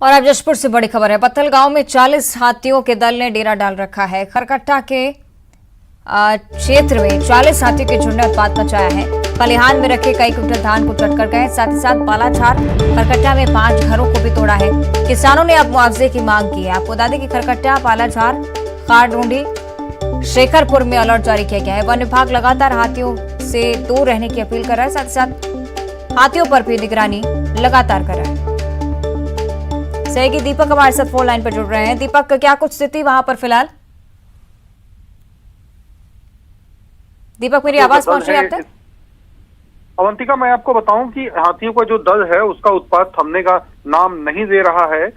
और अब जशपुर से बड़ी खबर है। पत्थल गांव में 40 हाथियों के दल ने डेरा डाल रखा है। खरकट्टा के क्षेत्र में 40 हाथियों के झुंड ने उत्पात मचाया है। खलिहान में रखे कई कुंटल धान को चट कर गए। साथ ही साथ बालाछार खरकट्टा में 5 घरों को भी तोड़ा है। किसानों ने अब मुआवजे की मांग की है। आपको बता दें कि खरकट्टा, बालाछार, खारडूंडी, शेखरपुर में अलर्ट जारी किया गया है। वन विभाग लगातार हाथियों से दूर रहने की अपील कर रहा है। साथ ही साथ हाथियों पर भी निगरानी लगातार कर रहा है। सहयोगी दीपक हमारे साथ फोन लाइन पर जुड़ रहे हैं। दीपक, क्या कुछ स्थिति वहां पर फिलहाल? दीपक, मेरी आवाज पहुंच रही है आप तक? अवंतिका, मैं आपको बताऊं कि हाथियों का जो दल है उसका उत्पात थमने का नाम नहीं दे रहा है।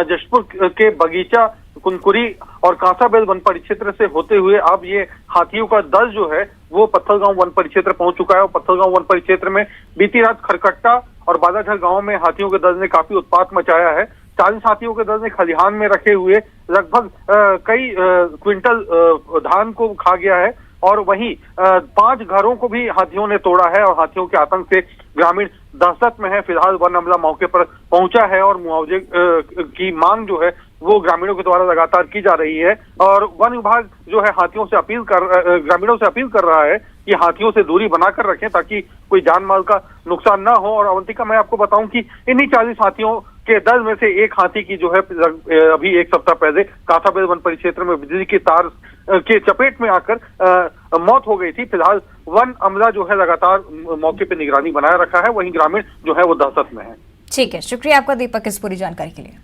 जशपुर के बगीचा, कुनकुरी और कांसाबेल वन परिक्षेत्र से होते हुए अब ये हाथियों का दल जो है वो पत्थलगांव वन परिक्षेत्र पहुंच चुका है। और पत्थलगांव वन परिक्षेत्र में बीती रात खरकट्टा और बालाझर गांव में हाथियों के दल ने काफी उत्पात मचाया है। 40 हाथियों के दल ने खलिहान में रखे हुए लगभग कई क्विंटल धान को खा गया है। और वहीं 5 घरों को भी हाथियों ने तोड़ा है। और हाथियों के आतंक से ग्रामीण दहशत में है। फिलहाल वन अमला मौके पर पहुंचा है और मुआवजे की मांग जो है वो ग्रामीणों के द्वारा लगातार की जा रही है। और वन विभाग जो है ग्रामीणों से अपील कर रहा है कि हाथियों से दूरी बनाकर रखें ताकि कोई जान माल का नुकसान ना हो। और अवंतिका, मैं आपको बताऊं कि इन्हीं 40 हाथियों के दल में से एक हाथी की जो है अभी एक सप्ताह पहले कांसाबेल वन परिक्षेत्र में बिजली के तार के चपेट में आकर मौत हो गई थी। फिलहाल वन अमला जो है लगातार मौके पर निगरानी बनाए रखा है। वहीं ग्रामीण जो है वो दहशत में है। ठीक है, शुक्रिया आपका दीपक इस पूरी जानकारी के लिए।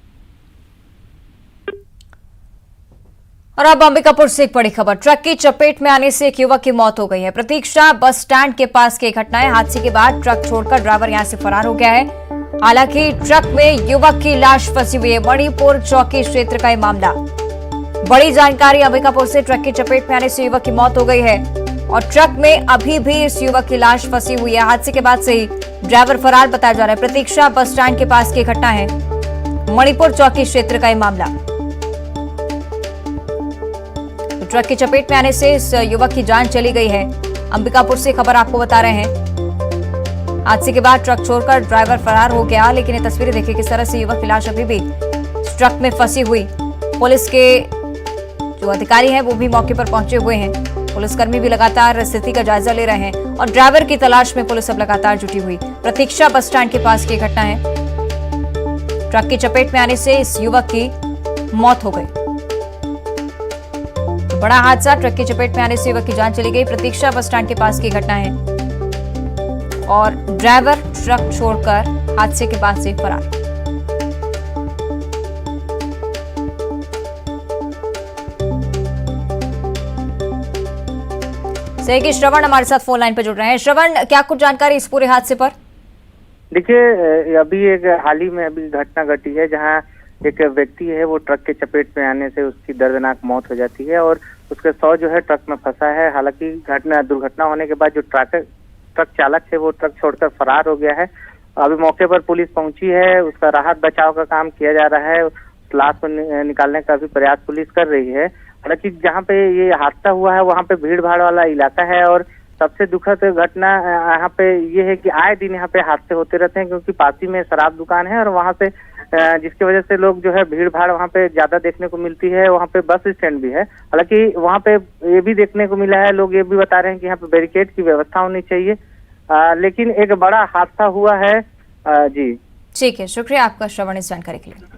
और अब अंबिकापुर से एक बड़ी खबर। ट्रक की चपेट में आने से एक युवक की मौत हो गई है। प्रतीक्षा बस स्टैंड के पास की घटना है। हादसे के बाद ट्रक छोड़कर ड्राइवर यहां से फरार हो गया है। हालांकि ट्रक में युवक की लाश फंसी हुई है। मणिपुर चौकी क्षेत्र का यह मामला। बड़ी जानकारी अंबिकापुर से। ट्रक की चपेट में आने से युवक की मौत हो गई है और ट्रक में अभी भी इस युवक की लाश फंसी हुई है। हादसे के बाद से ही ड्राइवर फरार बताया जा रहा है। प्रतीक्षा बस स्टैंड के पास की घटना है। मणिपुर चौकी क्षेत्र का यह मामला। ट्रक की चपेट में आने से इस युवक की जान चली गई है। अंबिकापुर से खबर आपको बता रहे हैं। हादसे के बाद ट्रक छोड़कर ड्राइवर फरार हो गया। लेकिन ये तस्वीरें देखिए किस तरह से युवक की लाश अभी भी ट्रक में फंसी हुई। पुलिस के जो अधिकारी हैं वो भी मौके पर पहुंचे हुए हैं। पुलिसकर्मी भी लगातार स्थिति का जायजा ले रहे हैं और ड्राइवर की तलाश में पुलिस अब लगातार जुटी हुई। प्रतीक्षा बस स्टैंड के पास की घटना है। ट्रक की चपेट में आने से इस युवक की मौत हो गई। बड़ा हादसा। ट्रक की चपेट में आने से युवक की जान चली गई। प्रतीक्षा बस स्टैंड के पास की घटना है और ड्राइवर ट्रक छोड़कर हादसे के बाद से फरार। सहयोगी श्रवण हमारे साथ फोन लाइन पर जुड़ रहे हैं। श्रवण, क्या कुछ जानकारी इस पूरे हादसे पर? देखिए, अभी एक हाल ही में अभी घटना घटी है जहां एक व्यक्ति है वो ट्रक के चपेट में आने से उसकी दर्दनाक मौत हो जाती है और उसका शव जो है ट्रक में फंसा है। हालांकि दुर्घटना होने के बाद जो ट्रक चालक है वो ट्रक छोड़कर फरार हो गया है। अभी मौके पर पुलिस पहुंची है। उसका राहत बचाव का काम किया जा रहा है। लाश को निकालने का भी प्रयास पुलिस कर रही है। हालांकि जहाँ पे ये हादसा हुआ है वहाँ पे भीड़ भाड़ वाला इलाका है और सबसे दुखद घटना यहाँ पे ये है कि आए दिन यहाँ पे हादसे होते रहते हैं क्योंकि पास ही में शराब दुकान है और वहाँ पे जिसकी वजह से लोग जो है भीड़ भाड़ वहाँ पे ज्यादा देखने को मिलती है। वहाँ पे बस स्टैंड भी है। हालांकि वहाँ पे ये भी देखने को मिला है, लोग ये भी बता रहे हैं कि यहाँ पे बैरिकेड की व्यवस्था होनी चाहिए। लेकिन एक बड़ा हादसा हुआ है। जी ठीक है, शुक्रिया आपका श्रवण इस जानकारी के लिए।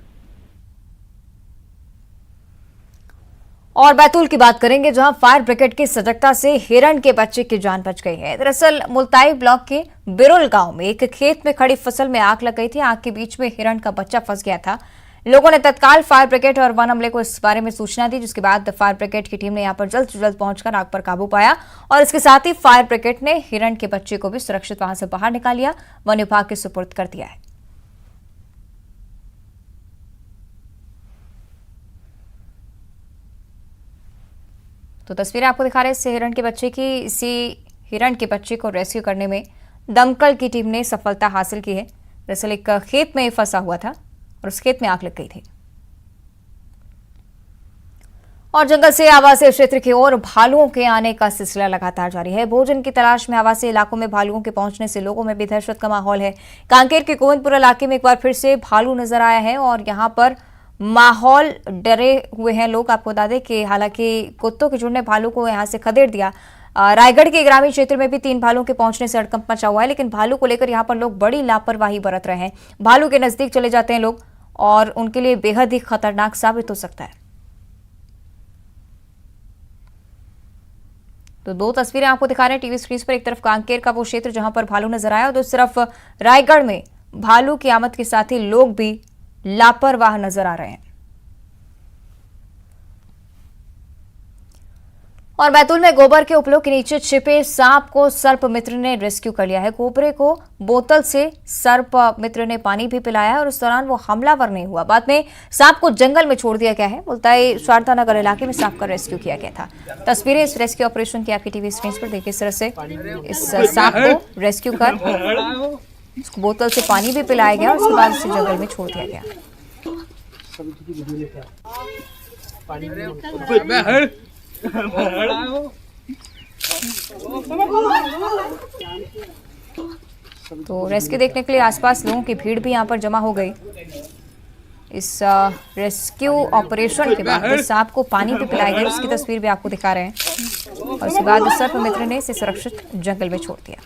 और बैतूल की बात करेंगे जहां फायर ब्रिगेड की सजगता से हिरण के बच्चे की जान बच गई है। दरअसल मुल्ताई ब्लॉक के बिरुल गांव में एक खेत में खड़ी फसल में आग लग गई थी। आग के बीच में हिरण का बच्चा फंस गया था। लोगों ने तत्काल फायर ब्रिगेड और वन अमले को इस बारे में सूचना दी, जिसके बाद फायर ब्रिगेड की टीम ने यहां पर जल्द से जल्द पहुंचकर आग पर काबू पाया और इसके साथ ही फायर ब्रिगेड ने हिरण के बच्चे को भी सुरक्षित वहां से बाहर निकाल लिया, वन विभाग के सुपुर्द कर दिया है। तो तस्वीरें आपको दिखा रहे हैं इससे हिरण के बच्चे की। इसी हिरण के बच्चे को रेस्क्यू करने में दमकल की टीम ने सफलता हासिल की है। दरअसल एक खेत में फंसा हुआ था और उस खेत में आग लग गई थी। और जंगल से आवासीय क्षेत्र की ओर भालुओं के आने का सिलसिला लगातार जारी है। भोजन की तलाश में आवासीय इलाकों में भालुओं के पहुंचने से लोगों में भी दहशत का माहौल है। कांकेर के गोविंदपुरा इलाके में एक बार फिर से भालू नजर आया है और यहां पर माहौल डरे हुए हैं लोग। आपको बता दें कि हालांकि कुत्तों के झुंड ने भालू को यहां से खदेड़ दिया। रायगढ़ के ग्रामीण क्षेत्र में भी 3 भालुओं के पहुंचने से हड़कंप मचा हुआ है, लेकिन भालू को लेकर यहां पर लोग बड़ी लापरवाही बरत रहे हैं। भालू के नजदीक चले जाते हैं लोग और उनके लिए बेहद ही खतरनाक साबित हो सकता है। तो 2 तस्वीरें आपको दिखा रहे हैं टीवी स्क्रीन पर। एक तरफ कांकेर का वो क्षेत्र जहां पर भालू नजर आया और दूसरी तरफ रायगढ़ में भालू की आमद के साथ ही लोग भी लापरवाह नजर आ रहे हैं। और बैतूल में गोबर के उपलों के नीचे छिपे सांप को सर्प मित्र ने रेस्क्यू कर लिया है। कोबरे को बोतल से सर्प मित्र ने पानी भी पिलाया है और उस दौरान वो हमलावर नहीं हुआ। बाद में सांप को जंगल में छोड़ दिया गया है। मुल्ताई शारदा नगर इलाके में सांप का रेस्क्यू किया गया था। तस्वीरें इस रेस्क्यू ऑपरेशन की आपकी टीवी स्क्रीन पर देखिए। इस तरह से इस सांप को रेस्क्यू कर उसको बोतल से पानी भी पिलाया गया और उसके बाद उसे जंगल में छोड़ दिया गया। तो रेस्क्यू देखने के लिए आसपास लोगों की भीड़ भी यहां पर जमा हो गई। इस रेस्क्यू ऑपरेशन के बाद इस सांप को पानी भी पिलाया गया, उसकी तस्वीर भी आपको दिखा रहे हैं और उसके बाद सर्प मित्र ने इसे सुरक्षित जंगल में छोड़ दिया।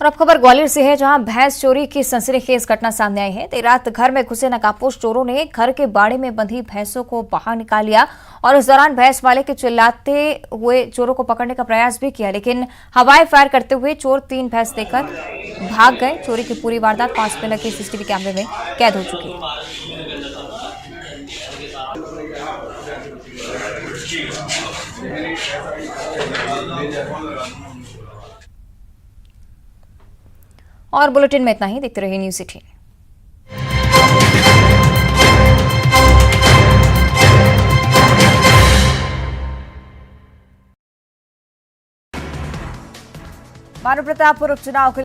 और अब खबर ग्वालियर से है, जहां भैंस चोरी की सनसनीखेज घटना सामने आई है। देर रात घर में घुसे नकाबपोश चोरों ने घर के बाड़े में बंधी भैंसों को बाहर निकाल लिया और इस दौरान भैंस वाले के चिल्लाते हुए चोरों को पकड़ने का प्रयास भी किया, लेकिन हवाई फायर करते हुए चोर 3 भैंस देकर भाग गए। चोरी की पूरी वारदात 5 में लगे सीसीटीवी कैमरे में कैद हो चुकी है। और बुलेटिन में इतना ही। देखते रहिए न्यूज़ 18। भानु प्रतापपुर उपचुनाव